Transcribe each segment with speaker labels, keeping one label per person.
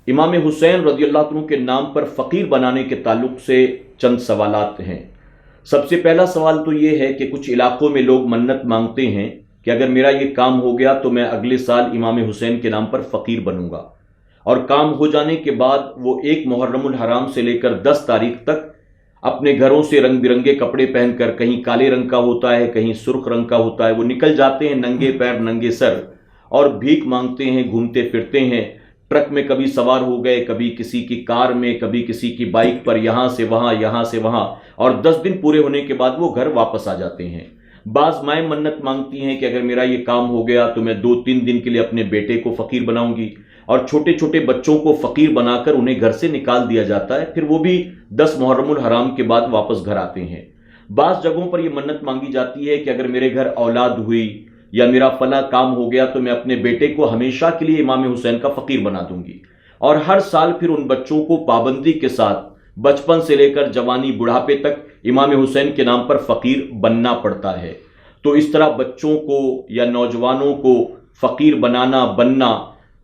Speaker 1: امام حسین رضی اللہ عنہ کے نام پر فقیر بنانے کے تعلق سے چند سوالات ہیں۔ سب سے پہلا سوال تو یہ ہے کہ کچھ علاقوں میں لوگ منت مانگتے ہیں کہ اگر میرا یہ کام ہو گیا تو میں اگلے سال امام حسین کے نام پر فقیر بنوں گا، اور کام ہو جانے کے بعد وہ 1 محرم الحرام سے لے کر 10 تاریخ تک اپنے گھروں سے رنگ برنگے کپڑے پہن کر، کہیں کالے رنگ کا ہوتا ہے کہیں سرخ رنگ کا ہوتا ہے، وہ نکل جاتے ہیں ننگے پیر ننگے سر اور بھیک مانگتے ہیں، گھومتے پھرتے ہیں، ٹرک میں کبھی سوار ہو گئے، کبھی کسی کی کار میں، کبھی کسی کی بائک پر، یہاں سے وہاں یہاں سے وہاں، اور 10 دن پورے ہونے کے بعد وہ گھر واپس آ جاتے ہیں۔ بعض مائیں منت مانگتی ہیں کہ اگر میرا یہ کام ہو گیا تو میں 2-3 دن کے لیے اپنے بیٹے کو فقیر بناؤں گی، اور چھوٹے چھوٹے بچوں کو فقیر بنا کر انہیں گھر سے نکال دیا جاتا ہے، پھر وہ بھی 10 محرم الحرام کے بعد واپس گھر آتے ہیں۔ بعض جگہوں پر یہ منت مانگی جاتی ہے کہ اگر میرے گھر اولاد ہوئی یا میرا فلاں کام ہو گیا تو میں اپنے بیٹے کو ہمیشہ کے لیے امام حسین کا فقیر بنا دوں گی، اور ہر سال پھر ان بچوں کو پابندی کے ساتھ بچپن سے لے کر جوانی بڑھاپے تک امام حسین کے نام پر فقیر بننا پڑتا ہے۔ تو اس طرح بچوں کو یا نوجوانوں کو فقیر بننا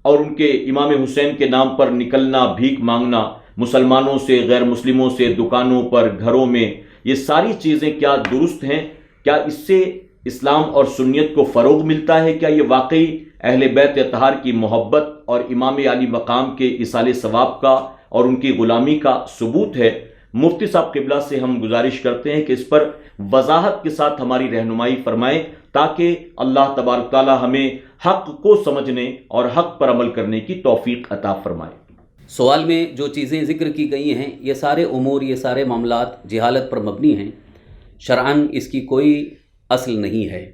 Speaker 1: اور ان کے امام حسین کے نام پر نکلنا، بھیک مانگنا، مسلمانوں سے، غیر مسلموں سے، دکانوں پر، گھروں میں، یہ ساری چیزیں کیا درست ہیں؟ کیا اس سے اسلام اور سنیت کو فروغ ملتا ہے؟ کیا یہ واقعی اہل بیت اطہار کی محبت اور امام علی مقام کے ایصال ثواب کا اور ان کی غلامی کا ثبوت ہے؟ مفتی صاحب قبلہ سے ہم گزارش کرتے ہیں کہ اس پر وضاحت کے ساتھ ہماری رہنمائی فرمائیں، تاکہ اللہ تبارک تعالی ہمیں حق کو سمجھنے اور حق پر عمل کرنے کی توفیق عطا فرمائے۔
Speaker 2: سوال میں جو چیزیں ذکر کی گئی ہیں، یہ سارے امور، یہ سارے معاملات جہالت پر مبنی ہیں، شرعاً اس کی کوئی اصل نہیں ہے۔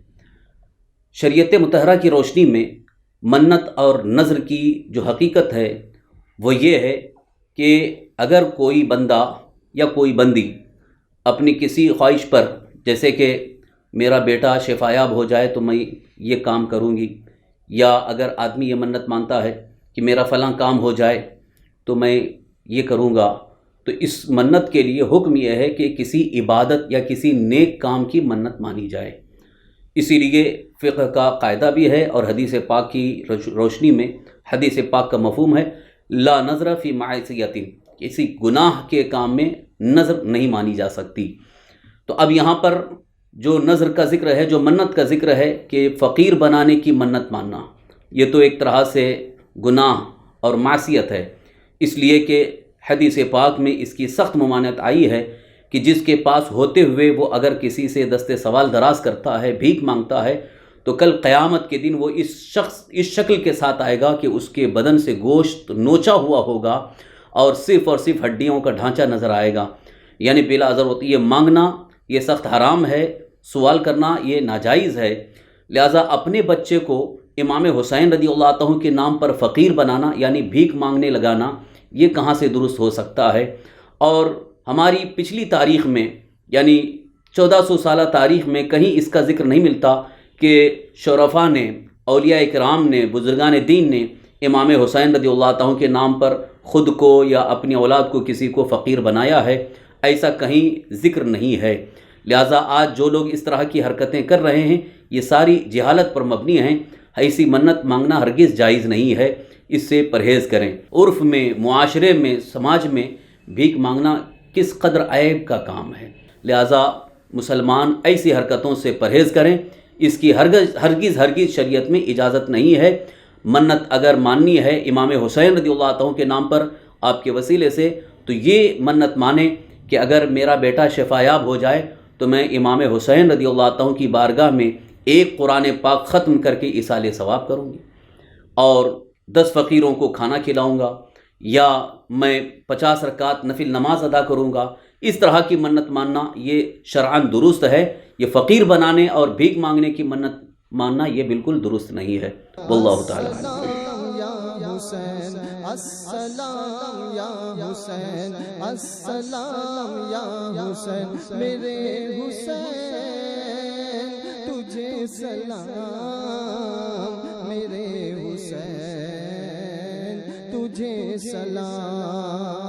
Speaker 2: شریعت مطہرہ کی روشنی میں منت اور نذر کی جو حقیقت ہے وہ یہ ہے کہ اگر کوئی بندہ یا کوئی بندی اپنی کسی خواہش پر، جیسے کہ میرا بیٹا شفا یاب ہو جائے تو میں یہ کام کروں گی، یا اگر آدمی یہ منت مانتا ہے کہ میرا فلاں کام ہو جائے تو میں یہ کروں گا، تو اس منت کے لیے حکم یہ ہے کہ کسی عبادت یا کسی نیک کام کی منت مانی جائے۔ اسی لیے فقہ کا قاعدہ بھی ہے اور حدیث پاک کی روشنی میں حدیث پاک کا مفہوم ہے لا نذر فی معصیۃ، کسی گناہ کے کام میں نذر نہیں مانی جا سکتی۔ تو اب یہاں پر جو نذر کا ذکر ہے، جو منت کا ذکر ہے کہ فقیر بنانے کی منت ماننا، یہ تو ایک طرح سے گناہ اور معصیت ہے، اس لیے کہ حدیث پاک میں اس کی سخت ممانعت آئی ہے کہ جس کے پاس ہوتے ہوئے وہ اگر کسی سے دست سوال دراز کرتا ہے، بھیک مانگتا ہے، تو کل قیامت کے دن وہ اس شکل کے ساتھ آئے گا کہ اس کے بدن سے گوشت نوچا ہوا ہوگا اور صرف ہڈیوں کا ڈھانچہ نظر آئے گا۔ یعنی بلا عذر ہوتی یہ مانگنا یہ سخت حرام ہے، سوال کرنا یہ ناجائز ہے، لہٰذا اپنے بچے کو امام حسین رضی اللہ عنہ کے نام پر فقیر بنانا یعنی بھیک مانگنے لگانا، یہ کہاں سے درست ہو سکتا ہے؟ اور ہماری پچھلی تاریخ میں یعنی 1400 سالہ تاریخ میں کہیں اس کا ذکر نہیں ملتا کہ شرفاء نے، اولیاء اکرام نے، بزرگان دین نے امام حسین رضی اللہ عنہ کے نام پر خود کو یا اپنی اولاد کو کسی کو فقیر بنایا ہے، ایسا کہیں ذکر نہیں ہے۔ لہٰذا آج جو لوگ اس طرح کی حرکتیں کر رہے ہیں یہ ساری جہالت پر مبنی ہیں، ایسی منت مانگنا ہرگز جائز نہیں ہے، اس سے پرہیز کریں۔ عرف میں، معاشرے میں، سماج میں بھیک مانگنا کس قدر عیب کا کام ہے، لہٰذا مسلمان ایسی حرکتوں سے پرہیز کریں، اس کی ہرگز شریعت میں اجازت نہیں ہے۔ منت اگر ماننی ہے امام حسین رضی اللہ عنہ کے نام پر آپ کے وسیلے سے، تو یہ منت مانیں کہ اگر میرا بیٹا شفا یاب ہو جائے تو میں امام حسین رضی اللہ عنہ کی بارگاہ میں ایک قرآن پاک ختم کر کے ایصال ثواب کروں گی، اور 10 فقیروں کو کھانا کھلاؤں گا، یا میں 50 رکعت نفل نماز ادا کروں گا۔ اس طرح کی منت ماننا یہ شرعاً درست ہے، یہ فقیر بنانے اور بھیک مانگنے کی منت ماننا یہ بالکل درست نہیں ہے۔ واللہ تعالی
Speaker 3: السلام یا حسین، السلام یا حسین، میرے حسین تجھے سلام، میرے حسین تجھے سلام۔